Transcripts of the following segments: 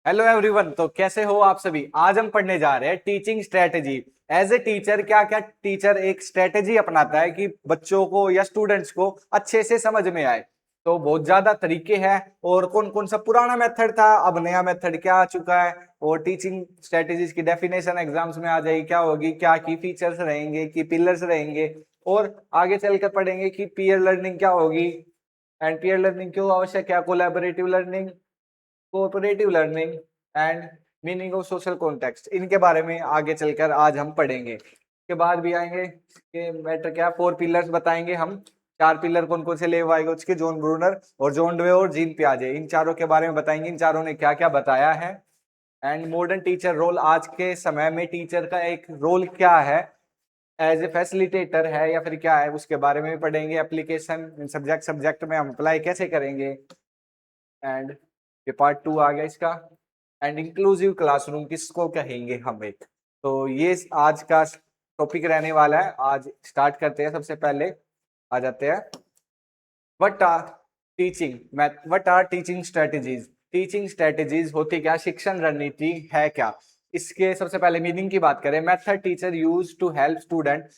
Hello everyone. तो कैसे हो आप सभी। आज हम पढ़ने जा रहे हैं teaching strategy. As a teacher क्या क्या टीचर एक स्ट्रेटेजी अपनाता है कि बच्चों को या स्टूडेंट्स को अच्छे से समझ में आए। तो बहुत ज्यादा तरीके हैं और कौन कौन सा पुराना मेथड था, अब नया मेथड क्या आ चुका है, और टीचिंग स्ट्रेटेजीज की डेफिनेशन एग्जाम्स में आ जाएगी क्या होगी, क्या की फीचर्स रहेंगे, की पिलर्स रहेंगे, और आगे चलकर पढ़ेंगे कि पीयर लर्निंग क्या होगी एंड पीयर लर्निंग क्यों आवश्यक है, collaborative learning, cooperative learning and meaning of social context. इनके बारे में आगे चलकर आज हम पढ़ेंगे। के बाद भी आएंगे कि मैटर क्या, 4 पिलर्स बताएंगे हम। 4 पिलर कौन कौन से, लेव वाइगोत्स्की, जॉन ब्रूनर और जॉन डवे और जीन पियाजे, इन चारों के बारे में बताएंगे, इन चारों ने क्या क्या बताया है। एंड मॉडर्न टीचर रोल, आज के समय में टीचर का एक रोल क्या है, एज ए फैसिलिटेटर है या फिर क्या है, उसके बारे में भी पढ़ेंगे। एप्लीकेशन सब्जेक्ट में हम अप्लाई कैसे करेंगे। एंड ये पार्ट 2 आ गया इसका। एंड इंक्लूसिव क्लासरूम किसको कहेंगे हम एक। तो ये आज का टॉपिक रहने वाला है। आज स्टार्ट करते हैं। सबसे पहले आ जाते हैं what are teaching strategies. Teaching strategies होती क्या, शिक्षण रणनीति है क्या। इसके सबसे पहले मीनिंग की बात करें, method teacher use to help student.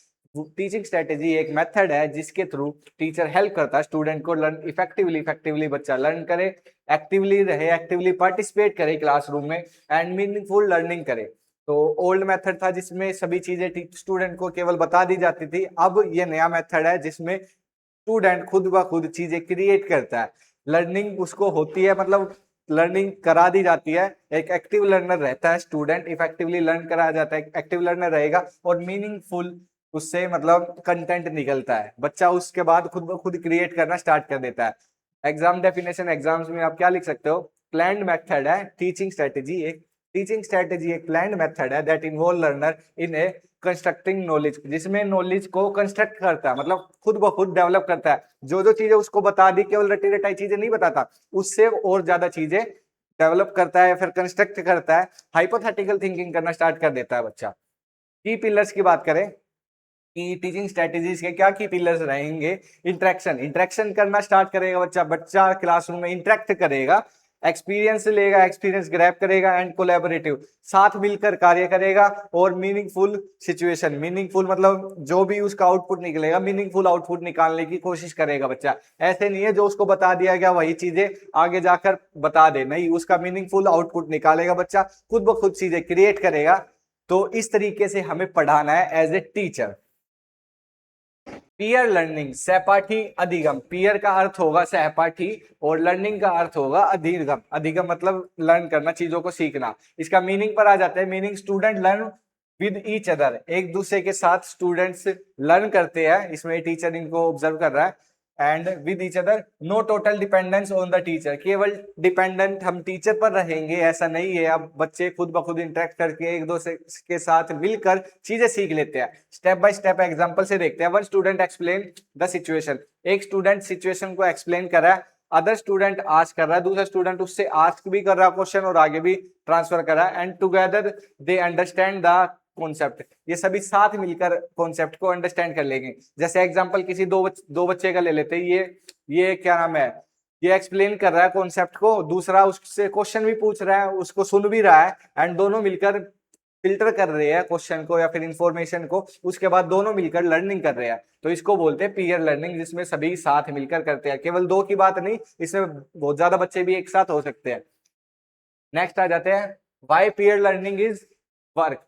Teaching strategy एक मेथड है जिसके थ्रू टीचर हेल्प करता है स्टूडेंट को लर्न इफेक्टिवली बच्चा लर्न करे, एक्टिवली रहे, एक्टिवली पार्टिसिपेट करे क्लासरूम में एंड मीनिंगफुल लर्निंग करे। तो ओल्ड मेथड था जिसमें सभी चीजें स्टूडेंट को केवल बता दी जाती थी। अब ये नया मेथड है जिसमें स्टूडेंट खुद ब खुद चीजें क्रिएट करता है। लर्निंग उसको होती है, मतलब लर्निंग करा दी जाती है। एक एक्टिव लर्नर रहता है स्टूडेंट, इफेक्टिवली लर्न कराया जाता है, एक्टिव लर्नर रहेगा और मीनिंगफुल उससे मतलब कंटेंट निकलता है। बच्चा उसके बाद खुद ब खुद क्रिएट करना स्टार्ट कर देता है। एग्जाम डेफिनेशन, एग्जाम्स में आप क्या लिख सकते हो, प्लान्ड मेथड है टीचिंग स्ट्रेटेजी। एक प्लान्ड मेथड है that involve learner in A constructing knowledge, जिसमें नॉलेज को कंस्ट्रक्ट करता है, मतलब खुद ब खुद डेवलप करता है। जो जो चीजें उसको बता दी, केवल रटी रटाई चीजें नहीं बताता, उससे और ज्यादा चीजें डेवलप करता है, फिर कंस्ट्रक्ट करता है, हाइपोथेटिकल थिंकिंग करना स्टार्ट कर देता है बच्चा। की पिलर्स की बात करें कि टीचिंग स्ट्रेटेजीज के क्या की पिलर्स रहेंगे। इंटरेक्शन करना स्टार्ट करेगा बच्चा, क्लासरूम में इंटरेक्ट करेगा, एक्सपीरियंस लेगा, एक्सपीरियंस ग्रैब करेगा एंड कोलैबोरेटिव, साथ मिलकर कार्य करेगा और मीनिंगफुल सिचुएशन। मीनिंगफुल मतलब जो भी उसका आउटपुट निकलेगा, मीनिंगफुल आउटपुट निकालने की कोशिश करेगा बच्चा। ऐसे नहीं है जो उसको बता दिया गया वही चीजें आगे जाकर बता दे, नहीं, उसका मीनिंगफुल आउटपुट निकालेगा बच्चा, खुद ब खुद चीजें क्रिएट करेगा। तो इस तरीके से हमें पढ़ाना है as a teacher. Peer learning, सहपाठी अधिगम। पीयर का अर्थ होगा सहपाठी और लर्निंग का अर्थ होगा अधिगम। अधिगम मतलब लर्न करना, चीजों को सीखना। इसका मीनिंग पर आ जाता है। Meaning, student learn with each other, एक दूसरे के साथ स्टूडेंट्स लर्न करते हैं, इसमें टीचर इनको ऑब्जर्व कर रहा है। And with each other, no total dependence on the teacher, केवल डिपेंडेंट हम टीचर पर रहेंगे ऐसा नहीं है। अब बच्चे खुद ब खुद इंटरेक्ट करके एक दूसरे के साथ मिलकर चीजें सीख लेते हैं। स्टेप बाय स्टेप एग्जांपल से देखते हैं। One student explain the situation, एक स्टूडेंट सिचुएशन को एक्सप्लेन कर रहा है, अदर स्टूडेंट आस्क कर रहा है, दूसरा स्टूडेंट उससे आस्क भी कर रहा है क्वेश्चन और आगे भी ट्रांसफर कर रहा है। And together they understand the concept, ये सभी साथ मिलकर कॉन्सेप्ट को अंडरस्टैंड कर लेंगे। जैसे एग्जांपल किसी दो बच्चे का ले लेते हैं। ये क्या नाम है, ये एक्सप्लेन कर रहा है कॉन्सेप्ट को, दूसरा उससे क्वेश्चन भी पूछ रहा है, उसको सुन भी रहा है एंड दोनों मिलकर फिल्टर कर रहे हैं क्वेश्चन को या फिर इंफॉर्मेशन को, उसके बाद दोनों मिलकर लर्निंग कर रहे हैं। तो इसको बोलते हैं पीयर लर्निंग, जिसमें सभी साथ मिलकर करते हैं। केवल दो की बात नहीं, इसमें बहुत ज्यादा बच्चे भी एक साथ हो सकते हैं। नेक्स्ट आ जाते हैं, why peer learning is work.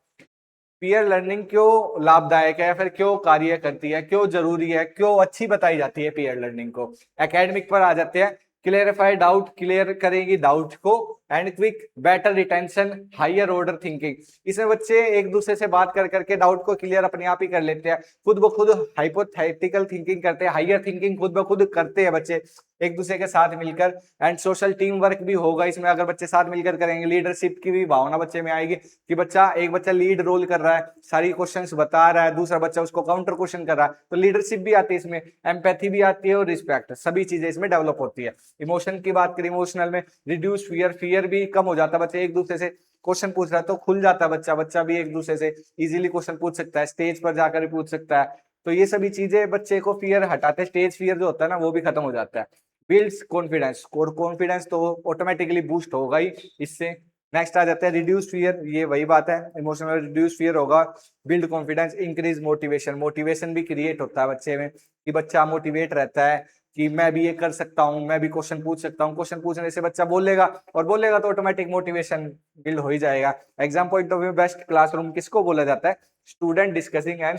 Peer learning क्यों लाभदायक है या फिर क्यों कार्य करती है, क्यों जरूरी है, क्यों अच्छी बताई जाती है पीयर लर्निंग को। एकेडमिक पर आ जाते हैं। क्लियरिफाई डाउट, क्लियर करेगी डाउट को and quick better retention, higher order thinking, इसमें बच्चे एक दूसरे से बात कर करके डाउट को क्लियर अपने आप ही कर लेते हैं, खुद ब खुद हाइपोथेटिकल थिंकिंग करते हैं, हायर थिंकिंग खुद ब खुद करते हैं बच्चे एक दूसरे के साथ मिलकर। एंड सोशल टीम वर्क भी होगा इसमें, अगर बच्चे साथ मिलकर करेंगे। लीडरशिप की भी भावना बच्चे में आएगी कि एक बच्चा लीड रोल कर रहा है, सारी क्वेश्चंस बता रहा है, दूसरा बच्चा उसको काउंटर क्वेश्चन कर रहा है, तो लीडरशिप भी आती है इसमें, एम्पैथी भी आती है और रिस्पेक्ट, सभी चीजें इसमें डेवलप होती है। इमोशन की बात करें, इमोशनल में रिड्यूस फियर, फियर भी कम हो जाता है। बच्चे एक दूसरे से क्वेश्चन पूछ रहा है तो खुल जाता है बच्चा, बच्चा भी एक दूसरे से इजीली क्वेश्चन पूछ सकता है, स्टेज पर जाकर भी पूछ सकता है। तो ये सभी चीजें बच्चे को फियर हटाते हैं, स्टेज फियर जो होता है ना वो भी खत्म हो जाता है। बिल्ड्स कॉन्फिडेंस, और कॉन्फिडेंस तो ऑटोमेटिकली बूस्ट होगा ही इससे। नेक्स्ट आ जाता है रिड्यूस फियर, ये वही बात है, इमोशनल रिड्यूस फियर होगा, build confidence, increase motivation, motivation भी क्रिएट होता है बच्चे में कि बच्चा मोटिवेट रहता है कि मैं भी ये कर सकता हूँ, मैं भी क्वेश्चन पूछ सकता हूँ, क्वेश्चन पूछने से बच्चा बोलेगा और बोलेगा तो ऑटोमेटिक मोटिवेशन बिल्ड हो ही जाएगा। Exam point of view best classroom किसको बोला जाता है? Student discussing and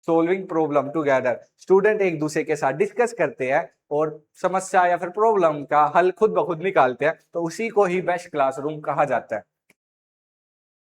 solving problem together, student एक दूसरे के साथ डिस्कस करते हैं और समस्या या फिर प्रॉब्लम का हल खुद ब खुद निकालते हैं, तो उसी को ही बेस्ट क्लासरूम कहा जाता है।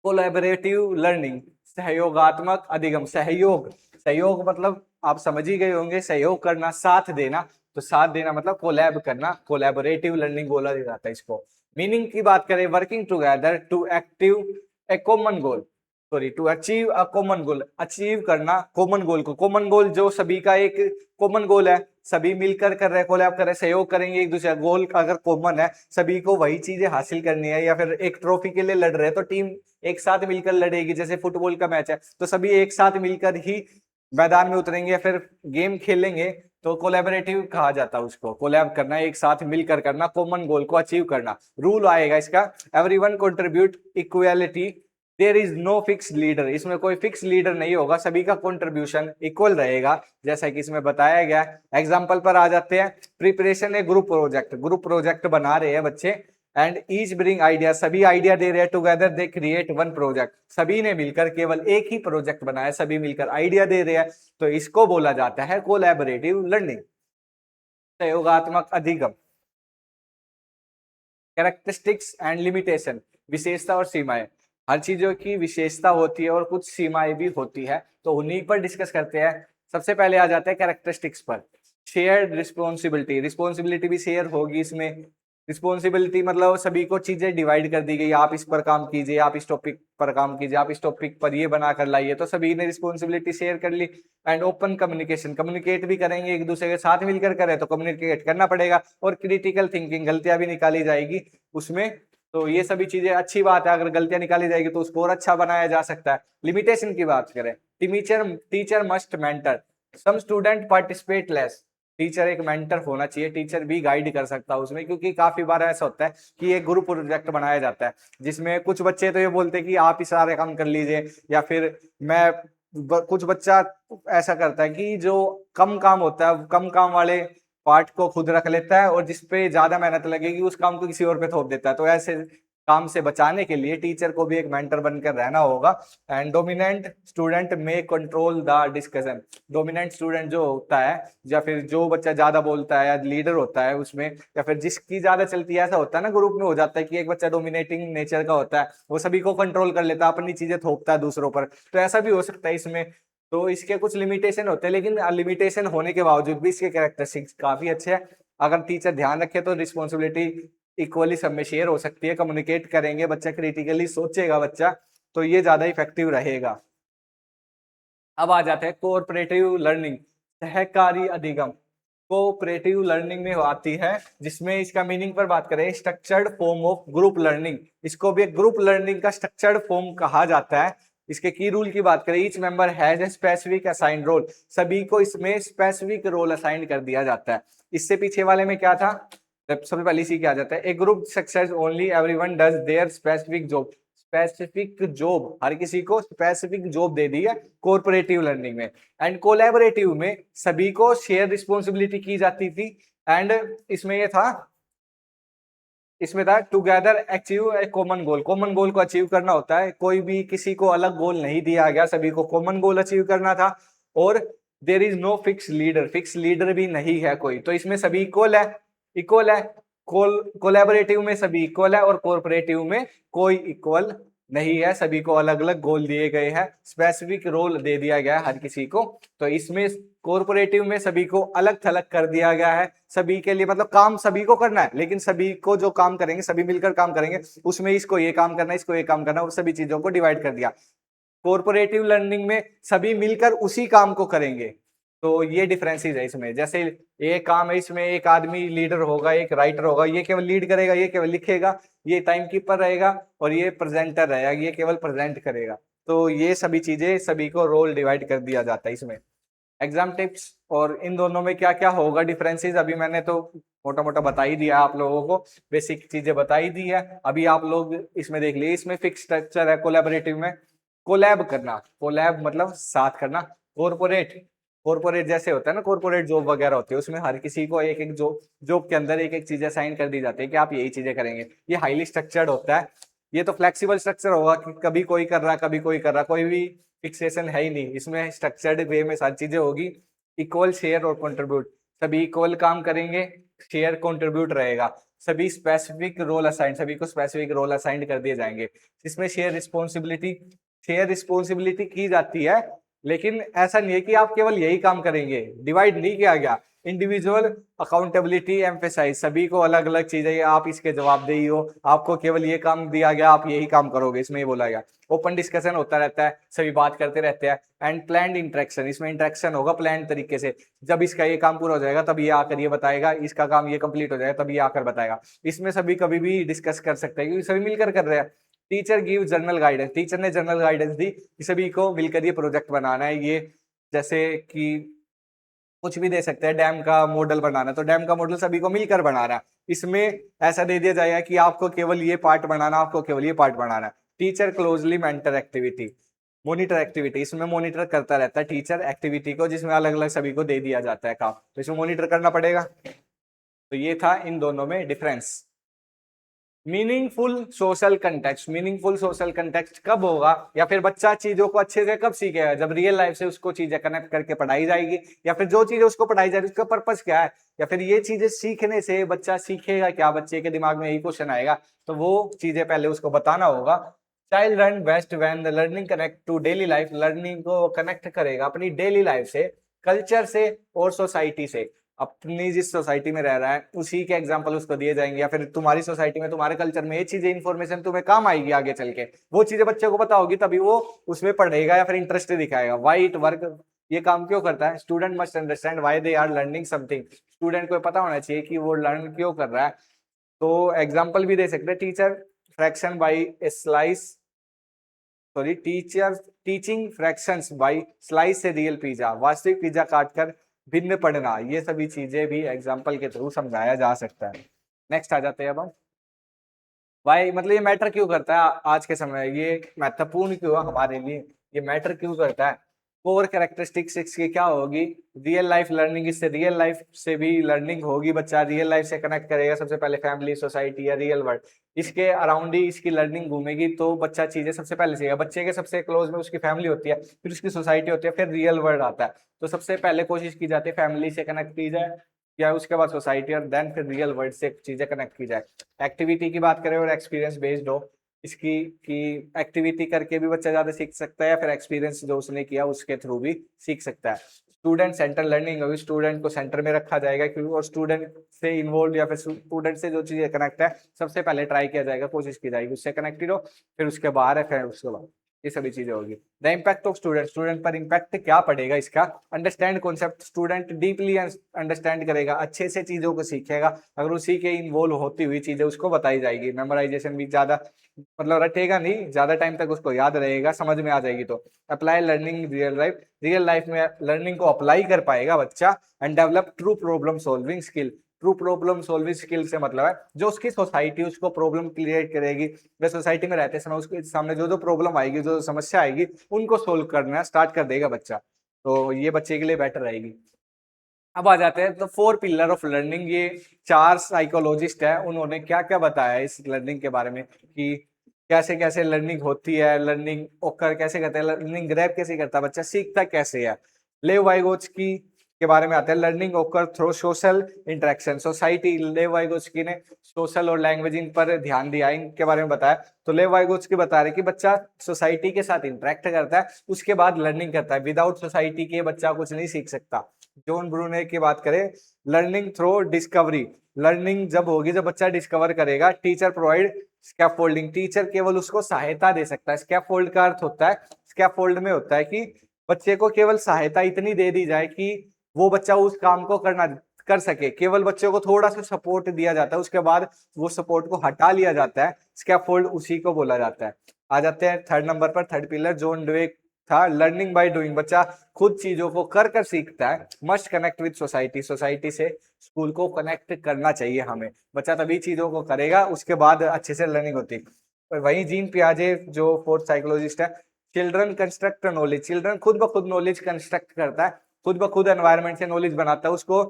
कोलैबोरेटिव लर्निंग, सहयोगात्मक अधिगम, सहयोग, सहयोग मतलब आप समझ ही गए होंगे, सहयोग करना, साथ देना, तो साथ देना मतलब कोलैब करना, कोलैबोरेटिव लर्निंग बोला जाता है इसको। मीनिंग की बात करें, working together to active a common goal, sorry to achieve a common goal, achieve करना कॉमन गोल को, कॉमन गोल जो सभी का एक कॉमन गोल है, सभी मिलकर कर रहे, कोलैब कर रहे, सहयोग करेंगे एक दूसरे, गोल अगर कॉमन है, सभी को वही चीजें हासिल करनी है, या फिर एक ट्रॉफी के लिए लड़ रहे हैं तो टीम एक साथ मिलकर लड़ेगी, जैसे फुटबॉल का मैच है तो सभी एक साथ मिलकर ही मैदान में उतरेंगे या फिर गेम खेलेंगे, तो कोलैबोरेटिव कहा जाता है उसको, कोलैब करना, एक साथ मिलकर करना, कॉमन गोल को अचीव करना। रूल आएगा इसका, everyone contribute equality, there is no fix leader, इसमें कोई फिक्स लीडर नहीं होगा, सभी का कंट्रीब्यूशन इक्वल रहेगा, जैसा कि इसमें बताया गया है। एग्जांपल पर आ जाते हैं, प्रिपरेशन ए ग्रुप प्रोजेक्ट बना रहे हैं बच्चे, एंड ईच ब्रिंग आइडिया, सभी आइडिया दे रहे हैं, together they create one project, सभी ने मिलकर केवल एक ही प्रोजेक्ट बनाया, सभी मिलकर आइडिया दे रहे हैं, तो इसको बोला जाता है कोलैबोरेटिव लर्निंग। सहयोगात्मक अधिगम, कैरेक्टरिस्टिक्स एंड लिमिटेशन, विशेषता और सीमाएं, हर चीजों की विशेषता होती है और कुछ सीमाएं भी होती है, तो उन्हीं पर डिस्कस करते हैं। सबसे पहले आ जाते हैं कैरेक्टरिस्टिक्स पर। शेयर्ड रिस्पॉन्सिबिलिटी, रिस्पॉन्सिबिलिटी भी शेयर होगी इसमें, रिस्पॉन्सिबिलिटी मतलब सभी को चीजें डिवाइड कर दी गई, आप इस पर काम कीजिए, आप इस टॉपिक पर काम कीजिए, आप इस टॉपिक पर ये बनाकर लाइए, तो सभी ने रिस्पॉन्सिबिलिटी शेयर कर ली। एंड ओपन कम्युनिकेशन, कम्युनिकेट भी करेंगे, एक दूसरे के साथ मिलकर करें तो कम्युनिकेट करना पड़ेगा, और क्रिटिकल थिंकिंग, गलतियां भी निकाली जाएगी उसमें, तो ये सभी चीजें अच्छी बात है, अगर गलतियां निकाली जाएगी तो उसको और अच्छा बनाया जा सकता है। लिमिटेशन की बात करें, teacher must mentor, some student participate less, teacher एक मेंटर होना चाहिए, टीचर भी गाइड कर सकता है उसमें, क्योंकि काफी बार ऐसा होता है कि एक ग्रुप प्रोजेक्ट बनाया जाता है जिसमें कुछ बच्चे तो ये बोलते हैं कि आप ही सारे काम कर लीजिए, या फिर कुछ बच्चा ऐसा करता है कि जो कम काम होता है, कम काम वाले पार्ट को खुद रख लेता है, और जिसपे ज्यादा मेहनत लगेगी उस काम को किसी और पे थोप देता है, तो ऐसे काम से बचाने के लिए टीचर को भी एक मेंटर बनकर रहना होगा। एंड डोमिनेंट स्टूडेंट में control the discussion, dominant student जो होता है, या फिर जो बच्चा ज्यादा बोलता है या लीडर होता है उसमें, या फिर जिसकी ज्यादा चलती है, ऐसा होता है ना ग्रुप में हो जाता है कि एक बच्चा डोमिनेटिंग नेचर का होता है, वो सभी को कंट्रोल कर लेता है, अपनी चीजें थोपता है दूसरों पर, तो ऐसा भी हो सकता है इसमें। तो इसके कुछ लिमिटेशन होते हैं, लेकिन लिमिटेशन होने के बावजूद भी इसके कैरेक्टरिस्टिक्स काफी अच्छे हैं, अगर टीचर ध्यान रखे तो रिस्पॉन्सिबिलिटी इक्वली सब में शेयर हो सकती है, कम्युनिकेट करेंगे, बच्चा क्रिटिकली सोचेगा बच्चा, तो ये ज्यादा इफेक्टिव रहेगा। अब आ जाते हैं कोऑपरेटिव लर्निंग, सहकारी अधिगम, कोऑपरेटिव लर्निंग में आती है, जिसमें इसका मीनिंग पर बात करें, structured form of group learning, इसको भी एक ग्रुप लर्निंग का स्ट्रक्चर्ड फॉर्म कहा जाता है। इसके की रूल की बात करें, each member has a specific assigned role, सभी को इसमें स्पेसिफिक रोल असाइन कर दिया जाता है। इससे पीछे वाले में क्या था, सबसे पहले इसी क्या जाता है, a group success only everyone does their specific job, specific job, हर किसी को स्पेसिफिक जॉब दे दी है कोऑपरेटिव लर्निंग में। एंड कोलैबोरेटिव में सभी को शेयर रिस्पॉन्सिबिलिटी की जाती थी, एंड इसमें ये था, इसमें था together achieve a common goal, common goal को अचीव करना होता है, कोई भी किसी को अलग गोल नहीं दिया गया, सभी को कॉमन गोल अचीव करना था। और there is no fix leader, fix leader भी नहीं है कोई, तो इसमें सभी इक्वल है, इक्वल है, कोलैबोरेटिव में सभी इक्वल है और कोऑपरेटिव में कोई इक्वल नहीं है, सभी को अलग अलग गोल दिए गए हैं, स्पेसिफिक रोल दे दिया गया है हर किसी को। तो इसमें कोऑपरेटिव में सभी को अलग थलग कर दिया गया है, सभी के लिए मतलब काम सभी को करना है, लेकिन सभी को जो काम करेंगे, सभी मिलकर काम करेंगे, उसमें इसको ये काम करना है, इसको ये काम करना है, वो सभी चीजों को डिवाइड कर दिया। कोऑपरेटिव लर्निंग में सभी मिलकर उसी काम को करेंगे, तो ये डिफरेंसेस है इसमें, जैसे ये काम है, इसमें एक आदमी लीडर होगा, एक राइटर होगा, ये केवल लीड करेगा, ये केवल लिखेगा, ये टाइम कीपर रहेगा, और ये प्रेजेंटर रहेगा, ये केवल प्रेजेंट करेगा, तो ये सभी चीजें, सभी को रोल डिवाइड कर दिया जाता है इसमें। एग्जाम टिप्स और इन दोनों में क्या क्या होगा डिफरेंसेस, अभी मैंने तो मोटा मोटा बता ही दिया आप लोगों को, बेसिक चीजें बता ही दी है। अभी आप लोग इसमें देख लिए, इसमें फिक्स स्ट्रक्चर है, कोलैबोरेटिव में कोलैब करना, कोलैब मतलब साथ करना। कॉर्पोरेट, कॉर्पोरेट जैसे होता है ना, कॉर्पोरेट जॉब वगैरह होती है, उसमें हर किसी को एक एक जॉब के अंदर एक एक चीजें असाइन कर दी जाती है कि आप यही चीजें करेंगे। ये हाईली स्ट्रक्चर्ड होता है। ये तो फ्लेक्सिबल स्ट्रक्चर होगा कि कभी कोई कर रहा कभी कोई कर रहा, कोई भी फिक्सेशन है ही नहीं, इसमें स्ट्रक्चर्ड वे में सारी चीजें होगी। इक्वल शेयर और कंट्रीब्यूट, सभी इक्वल काम करेंगे, शेयर कंट्रीब्यूट रहेगा। सभी स्पेसिफिक रोल असाइन, सभी को स्पेसिफिक रोल असाइन कर दिए जाएंगे। इसमें शेयर रिस्पॉन्सिबिलिटी की जाती है, लेकिन ऐसा नहीं है कि आप केवल यही काम करेंगे, डिवाइड नहीं किया गया। इंडिविजुअल अकाउंटेबिलिटी एम्फेसाइज, सभी को अलग अलग चीजें, आप इसके जवाबदेही हो, आपको केवल ये काम दिया गया, आप यही काम करोगे, इसमें ये बोला गया। ओपन डिस्कशन होता रहता है, सभी बात करते रहते हैं। एंड प्लान्ड इंटरेक्शन, इसमें इंटरेक्शन होगा प्लान तरीके से, जब इसका ये काम पूरा हो जाएगा तब ये आकर ये बताएगा, इसका काम ये कंप्लीट हो जाएगा तब ये आकर बताएगा। इसमें सभी कभी भी डिस्कस कर सकते हैं क्योंकि सभी मिलकर कर रहे हैं। Teacher give journal guidance, teacher ने जर्नल गाइडेंस दी कि सभी को मिलकर ये प्रोजेक्ट बनाना है। ये जैसे कि कुछ भी दे सकते हैं, डैम का मॉडल बनाना, तो डैम का मॉडल सभी को मिलकर बनाना है। इसमें ऐसा दे दिया जाएगा कि आपको केवल ये पार्ट बनाना, आपको केवल ये पार्ट बनाना है। Teacher closely mentor activity, monitor activity, इसमें मॉनिटर करता रहता है टीचर एक्टिविटी को, जिसमें अलग अलग सभी को दे दिया जाता है काम, तो इसमें मॉनिटर करना पड़ेगा। तो ये था इन दोनों में difference. Meaningful social context, meaningful social context कब होगा, या फिर बच्चा चीजों को अच्छे से कब सीखेगा, जब रियल लाइफ से उसको चीजें कनेक्ट करके पढ़ाई जाएगी, या फिर जो चीजें उसको पढ़ाई जा रही है उसका पर्पस क्या है, या फिर ये चीजें सीखने से बच्चा सीखेगा क्या, बच्चे के दिमाग में यही क्वेश्चन आएगा, तो वो चीजें पहले उसको बताना होगा। Child learn best when the learning connect to daily life, learning को कनेक्ट करेगा अपनी डेली लाइफ से, कल्चर से और सोसाइटी से। अपनी जिस सोसाइटी में रह रहा है उसी के एग्जाम्पल उसको दिए जाएंगे, या फिर तुम्हारी सोसाइटी में तुम्हारे कल्चर में ये चीजें इन्फॉर्मेशन तुम्हें काम आएगी आगे चल के, वो चीजें बच्चे को पता होगी तभी वो उसमें पढ़ेगा या फिर इंटरेस्ट दिखाएगा। वाइट वर्क ये काम क्यों करता है, student must understand why they are learning something, student को पता होना चाहिए कि वो लर्न क्यों कर रहा है। तो एग्जाम्पल भी दे सकते हैं, teacher fraction by slice, sorry teacher teaching fractions by slice से रियल पिज्जा, वास्तविक पिज्जा काटकर भिन्न पढ़ना, ये सभी चीजें भी एग्जाम्पल के थ्रू समझाया जा सकता है। नेक्स्ट आ जाते हैं अब हम, वाई मतलब ये मैटर क्यों करता है आज के समय, ये महत्वपूर्ण क्यों है हमारे लिए, ये मैटर क्यों करता है। कोर कैरेक्टरिस्टिक्स इसकी क्या होगी, रियल लाइफ लर्निंग, इससे रियल लाइफ से भी लर्निंग होगी, बच्चा रियल लाइफ से कनेक्ट करेगा सबसे पहले फैमिली, सोसाइटी या रियल वर्ल्ड, इसके अराउंड ही इसकी लर्निंग घूमेगी, तो बच्चा चीजें सबसे पहले सीखेगा। बच्चे के सबसे क्लोज में उसकी फैमिली होती है, फिर उसकी सोसाइटी होती है, फिर रियल वर्ल्ड आता है, तो सबसे पहले कोशिश की जाती है फैमिली से कनेक्ट की जाए, या उसके बाद सोसाइटी, और देन फिर रियल वर्ल्ड से चीजें कनेक्ट की जाए। एक्टिविटी की बात करें और एक्सपीरियंस बेस्ड हो इसकी, कि एक्टिविटी करके भी बच्चा ज्यादा सीख सकता है, या फिर एक्सपीरियंस जो उसने किया उसके थ्रू भी सीख सकता है। स्टूडेंट सेंटर लर्निंग होगी, स्टूडेंट को सेंटर में रखा जाएगा, क्योंकि और स्टूडेंट से इन्वॉल्व या फिर स्टूडेंट से जो चीजें कनेक्ट है सबसे पहले ट्राई किया जाएगा, कोशिश की जाएगी उससे कनेक्टेड हो, फिर उसके बाहर है, फिर उसके बाद ये सभी चीजें होगी। The impact of student, student पर इम्पैक्ट क्या पड़ेगा इसका, understand concept, student deeply understand करेगा, अच्छे से चीजों को सीखेगा, अगर उसी के इन्वॉल्व होती हुई चीजें उसको बताई जाएगी। मेमोराइजेशन भी ज्यादा मतलब रटेगा नहीं, ज्यादा टाइम तक उसको याद रहेगा, समझ में आ जाएगी। तो apply learning real life, real life में लर्निंग को अप्लाई कर पाएगा बच्चा। And develop true problem solving skill, true problem solving skill से मतलब है जो उसकी सोसाइटी उसको प्रॉब्लम क्रिएट करेगी, वे सोसाइटी में रहते समय उसके सामने जो जो प्रॉब्लम आएगी, जो समस्या आएगी, उनको सोल्व करना स्टार्ट कर देगा बच्चा, तो ये बच्चे के लिए बेटर रहेगी। अब आ जाते हैं तो 4 पिलर ऑफ लर्निंग, ये 4 साइकोलॉजिस्ट है, उन्होंने क्या क्या बताया इस लर्निंग के बारे में, कि कैसे कैसे लर्निंग होती है, लर्निंग ओकर कैसे करते हैं, लर्निंग ग्रैब कैसे करता है बच्चा, सीखता कैसे है। लेव वाइगोत्स्की के बारे में आते हैं, लर्निंग ओकर थ्रू सोशल इंटरेक्शन सोसाइटी, लेव वाइगोत्स्की ने सोशल और लैंग्वेज इन पर ध्यान दिया, इनके बारे में बताया। तो लेव वाइगोत्स्की बता रहे कि बच्चा सोसाइटी के साथ इंटरेक्ट करता है उसके बाद लर्निंग करता है, विदाउट सोसाइटी के बच्चा कुछ नहीं सीख सकता। जॉन ब्रूने की बात करें, लर्निंग थ्रू डिस्कवरी, लर्निंग जब होगी जब बच्चा डिस्कवर करेगा। टीचर प्रोवाइड स्कैफोल्डिंग, टीचर केवल उसको सहायता दे सकता है। स्कैफोल्ड का अर्थ होता है, स्कैफोल्ड में होता है कि बच्चे को केवल सहायता इतनी दे दी जाए कि वो बच्चा उस काम को कर सके, केवल बच्चे को थोड़ा सा सपोर्ट दिया जाता है, उसके बाद वो सपोर्ट को हटा लिया जाता है, स्कैफोल्ड उसी को बोला जाता है। आ जाते हैं थर्ड नंबर पर, थर्ड पिलर जॉन डुवे था लर्निंग बाय डूइंग, बच्चा खुद चीजों को कर कर सीखता है। Must connect with society, society से स्कूल को कनेक्ट करना चाहिए हमें, बच्चा तभी चीजों को करेगा, उसके बाद अच्छे से लर्निंग होती है। और वहीं जीन पियाजे जो फोर्थ साइकोलॉजिस्ट है, चिल्ड्रन कंस्ट्रक्ट नॉलेज, चिल्ड्रन खुद ब खुद नॉलेज कंस्ट्रक्ट करता है, खुद ब खुद एनवायरनमेंट से नॉलेज बनाता है, उसको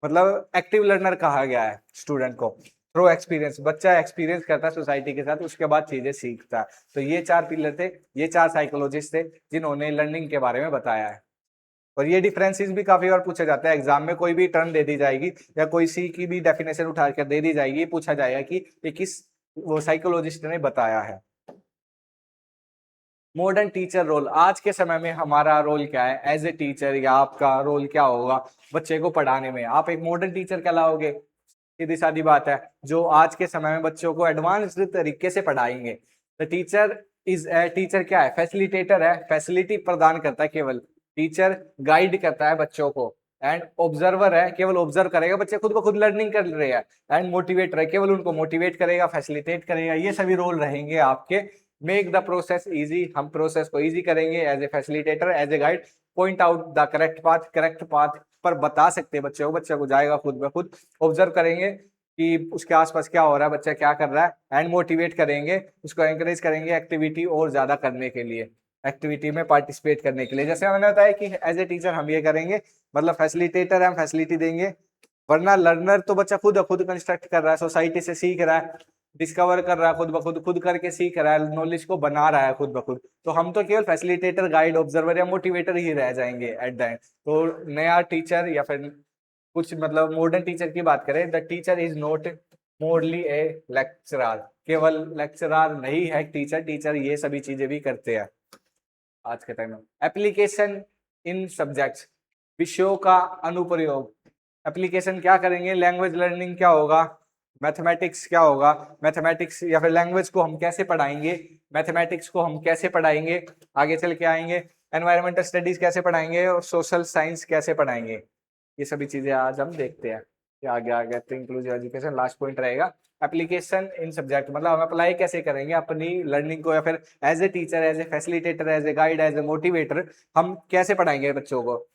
मतलब एक्टिव लर्नर कहा गया है स्टूडेंट को। थ्रो एक्सपीरियंस, बच्चा एक्सपीरियंस करता है सोसाइटी के साथ, उसके बाद चीजें सीखता है। तो ये 4 पिलर थे, ये 4 साइकोलॉजिस्ट थे जिन्होंने लर्निंग के बारे में बताया है। और ये डिफरेंसेस भी काफी बार पूछा जाता है एग्जाम में, कोई भी टर्म दे दी जाएगी या कोई सी की भी डेफिनेशन उठा कर दे दी जाएगी, पूछा जाएगा कि ये किस वो साइकोलॉजिस्ट ने बताया है। मॉडर्न टीचर रोल, आज के समय में हमारा रोल क्या है एज ए टीचर, या आपका रोल क्या होगा बच्चे को पढ़ाने में? आप एक मॉडर्न टीचर कहलाओगे, सीधी सादी बात है, जो आज के समय में बच्चों को एडवांस्ड तरीके से पढ़ाएंगे। The teacher is a, teacher क्या है? फैसिलिटेटर है, फैसिलिटी प्रदान करता है केवल। टीचर गाइड करता है बच्चों को। एंड ऑब्जर्वर है, केवल ऑब्जर्व करेगा, बच्चे खुद ब खुद लर्निंग कर रहे हैं। एंड मोटिवेटर है, केवल उनको मोटिवेट करेगा, फैसिलिटेट करेगा। ये सभी रोल रहेंगे आपके। मेक द प्रोसेस इजी, हम प्रोसेस को इजी करेंगे as a facilitator, as a guide. Point out the correct path पर बता सकते हैं बच्चे को जाएगा खुद ब खुद। ऑब्जर्व करेंगे कि उसके आसपास क्या हो रहा है, बच्चा क्या कर रहा है। एंड मोटिवेट करेंगे, उसको एंकरेज करेंगे एक्टिविटी और ज्यादा करने के लिए, एक्टिविटी में पार्टिसिपेट करने के लिए। जैसे मैंने बताया कि एज ए टीचर हम ये करेंगे, मतलब फैसिलिटेटर हम फैसिलिटी देंगे, वरना लर्नर तो बच्चा खुद कंस्ट्रक्ट कर रहा है, सोसाइटी से सीख रहा है, डिस्कवर कर रहा है खुद ब खुद, खुद करके सीख रहा है, नॉलेज को बना रहा है खुद ब खुद। तो हम तो केवल फैसिलिटेटर, गाइड, ऑब्जर्वर या मोटिवेटर ही रह जाएंगे एट द एंड। तो नया टीचर या फिर कुछ मतलब मॉडर्न टीचर की बात करें, the teacher is not merely a lecturer, केवल लेक्चरर नहीं है टीचर, टीचर ये सभी चीजें भी करते हैं आज के टाइम में। एप्लीकेशन इन सब्जेक्ट्स, विषयों का अनुप्रयोग। एप्लीकेशन क्या करेंगे? लैंग्वेज लर्निंग क्या होगा, मैथमेटिक्स क्या होगा, मैथमेटिक्स या फिर लैंग्वेज को हम कैसे पढ़ाएंगे, मैथमेटिक्स को हम कैसे पढ़ाएंगे, आगे चल के आएंगे। एनवायरमेंटल स्टडीज कैसे पढ़ाएंगे और सोशल साइंस कैसे पढ़ाएंगे, ये सभी चीजें आज हम देखते हैं। आगे आगे तो इंक्लूसिव एजुकेशन लास्ट पॉइंट रहेगा। एप्लीकेशन इन सब्जेक्ट मतलब हम अप्लाई कैसे करेंगे अपनी लर्निंग को, या फिर as a teacher, as a facilitator, as a guide, as a motivator हम कैसे पढ़ाएंगे बच्चों को।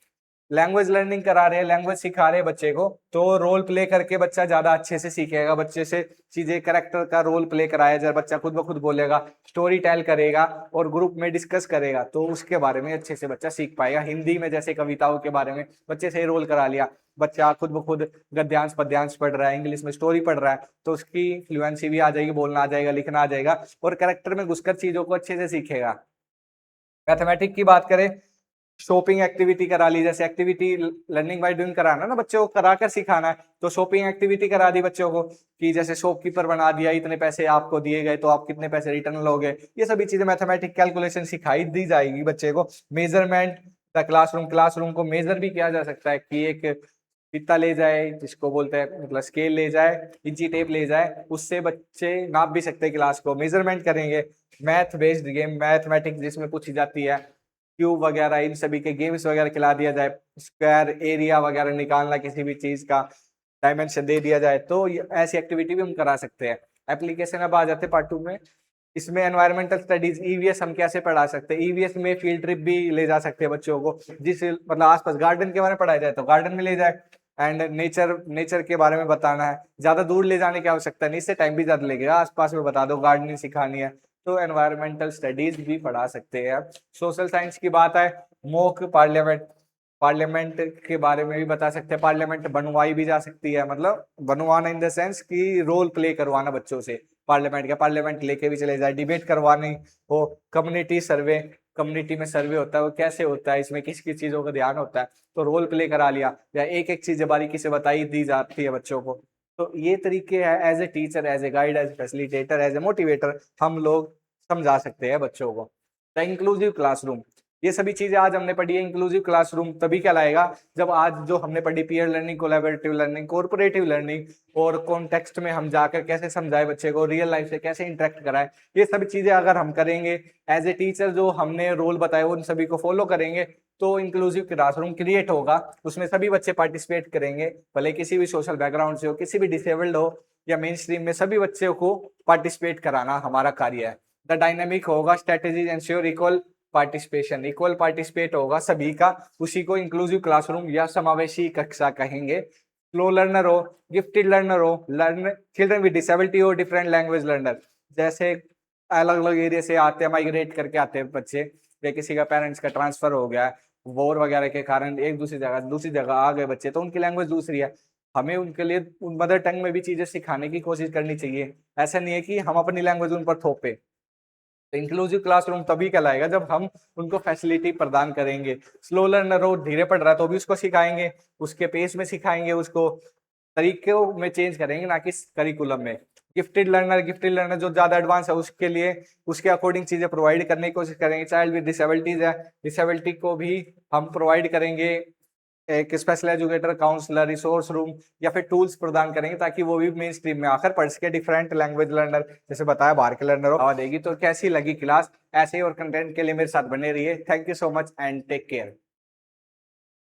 लैंग्वेज लर्निंग करा रहे हैं, लैंग्वेज सिखा रहे हैं बच्चे को, तो रोल प्ले करके बच्चा ज्यादा अच्छे से सीखेगा, बच्चे से चीजें कैरेक्टर का रोल प्ले कराया जाए, बच्चा खुद ब खुद बोलेगा, स्टोरी टेल करेगा और ग्रुप में डिस्कस करेगा, तो उसके बारे में अच्छे से बच्चा सीख पाएगा। हिंदी में जैसे कविताओं के बारे में बच्चे से रोल करा लिया, बच्चा खुद ब खुद गद्यांश पद्यांश पढ़ रहा है, इंग्लिश में स्टोरी पढ़ रहा है, तो उसकी फ्लुएंसी भी आ जाएगी, बोलना आ जाएगा, लिखना आ जाएगा, और कैरेक्टर में घुसकर चीजों को अच्छे से सीखेगा। मैथमेटिक्स की बात करें, शॉपिंग एक्टिविटी करा ली, जैसे एक्टिविटी लर्निंग बाय डूइंग कराना ना, बच्चों को करा कर सिखाना है, तो शॉपिंग एक्टिविटी करा दी बच्चों को कि जैसे शॉपकीपर बना दिया, इतने पैसे आपको दिए गए तो आप कितने पैसे रिटर्न लोगे, ये सभी चीजें मैथमेटिक कैलकुलेशन सिखाई दी जाएगी बच्चे को। मेजरमेंट द क्लासरूम, क्लासरूम को मेजर भी किया जा सकता है कि एक फीता ले जाए, जिसको बोलते हैं मतलब स्केल ले जाए, इंची टेप ले जाए, उससे बच्चे नाप भी सकते हैं क्लास को, मेजरमेंट करेंगे। मैथ बेस्ड गेम, मैथमेटिक्स जिसमें पूछी जाती है, क्यूब वगैरह, इन सभी के गेम्स वगैरह खिला दिया जाए, स्क्वायर एरिया वगैरह निकालना किसी भी चीज का, डायमेंशन दे दिया जाए, तो ऐसी एक्टिविटी भी हम करा सकते हैं। एप्लीकेशन अब आ जाते हैं पार्ट 2 में। इसमें एनवायरमेंटल स्टडीज, ईवीएस हम कैसे पढ़ा सकते हैं, ईवीएस में फील्ड ट्रिप भी ले जा सकते हैं बच्चों को, जिस मतलब आसपास गार्डन के बारे में पढ़ाया जाए तो गार्डन में ले जाए, एंड नेचर के बारे में बताना है, ज्यादा दूर ले जाने की आवश्यकता नहीं, इससे टाइम भी ज्यादा लगेगा, आसपास में बता दो, गार्डनिंग सिखानी है तो एनवायरमेंटल स्टडीज भी पढ़ा सकते हैं। सोशल साइंस की बात है, मॉक पार्लियामेंट, पार्लियामेंट के बारे में भी बता सकते हैं, पार्लियामेंट बनवाई भी जा सकती है, मतलब बनवाना इन द सेंस कि रोल प्ले करवाना बच्चों से पार्लियामेंट का, पार्लियामेंट लेके भी चले जाए, डिबेट करवानी हो, कम्युनिटी सर्वे, कम्युनिटी में सर्वे होता है वो कैसे होता है, इसमें किस किस चीजों का ध्यान होता है, तो रोल प्ले करा लिया, या एक एक चीज बारीकी से बताई दी जाती है बच्चों को। तो ये तरीके हैं as a teacher, as a guide, as a facilitator, as a motivator हम लोग समझा सकते हैं बच्चों को। द इंक्लूसिव क्लासरूम, ये सभी चीजें आज हमने पढ़ी है। इंक्लूसिव क्लासरूम तभी कहलाएगा जब आज जो हमने पढ़ी peer learning, collaborative learning, cooperative learning, और कॉन्टेक्स्ट में हम जाकर कैसे समझाए बच्चे को, रियल लाइफ से कैसे इंटरेक्ट कराए, ये सभी चीजें अगर हम करेंगे एज ए टीचर, जो हमने रोल बताए उन सभी को फॉलो करेंगे, तो इंक्लूसिव क्लासरूम क्रिएट होगा, उसमें सभी बच्चे पार्टिसिपेट करेंगे, भले किसी भी सोशल बैकग्राउंड से हो, किसी भी डिसेबल्ड हो या मेन स्ट्रीम में, सभी बच्चों को पार्टिसिपेट कराना हमारा कार्य है। द डायनेमिक होगा, strategies ensure equal participation, equal participate होगा सभी का, उसी को इंक्लूसिव क्लासरूम या समावेशी कक्षा कहेंगे। स्लो लर्नर हो, गिफ्टेड लर्नर हो, लर्न चिल्ड्रन विद डिसेबिलिटी हो, डिफरेंट लैंग्वेज लर्नर, जैसे अलग अलग एरिया से आते हैं, माइग्रेट करके आते हैं बच्चे, या किसी का पेरेंट्स का ट्रांसफर हो गया, वॉर वगैरह के कारण एक दूसरी जगह आ गए बच्चे, तो उनकी लैंग्वेज दूसरी है, हमें उनके लिए मदर टंग में भी चीजें सिखाने की कोशिश करनी चाहिए। ऐसा नहीं है कि हम अपनी लैंग्वेज उन पर थोपे। तो इंक्लूसिव क्लासरूम तभी कहलाएगा जब हम उनको फैसिलिटी प्रदान करेंगे। स्लो लर्नर हो, धीरे पढ़ रहा है तो भी उसको सिखाएंगे, उसके पेस में सिखाएंगे, उसको तरीकों में चेंज करेंगे, ना कि करिकुलम में। गिफ्टेड लर्नर जो ज्यादा एडवांस है उसके लिए उसके अकॉर्डिंग चीजें प्रोवाइड करने की कोशिश करेंगे। चाइल्ड विद डिसेबिलिटीज है, डिसेबिलिटी को भी हम प्रोवाइड करेंगे, एक special educator, counsellor, resource room या फिर टूल्स प्रदान करेंगे ताकि वो भी मेन स्ट्रीम में आकर पढ़ सके। डिफरेंट लैंग्वेज लर्नर जैसे बताया बाहर के लर्नर हो देगी। तो कैसी लगी क्लास? ऐसे ही और कंटेंट के लिए मेरे साथ बने रहिए। Thank you so much and take care.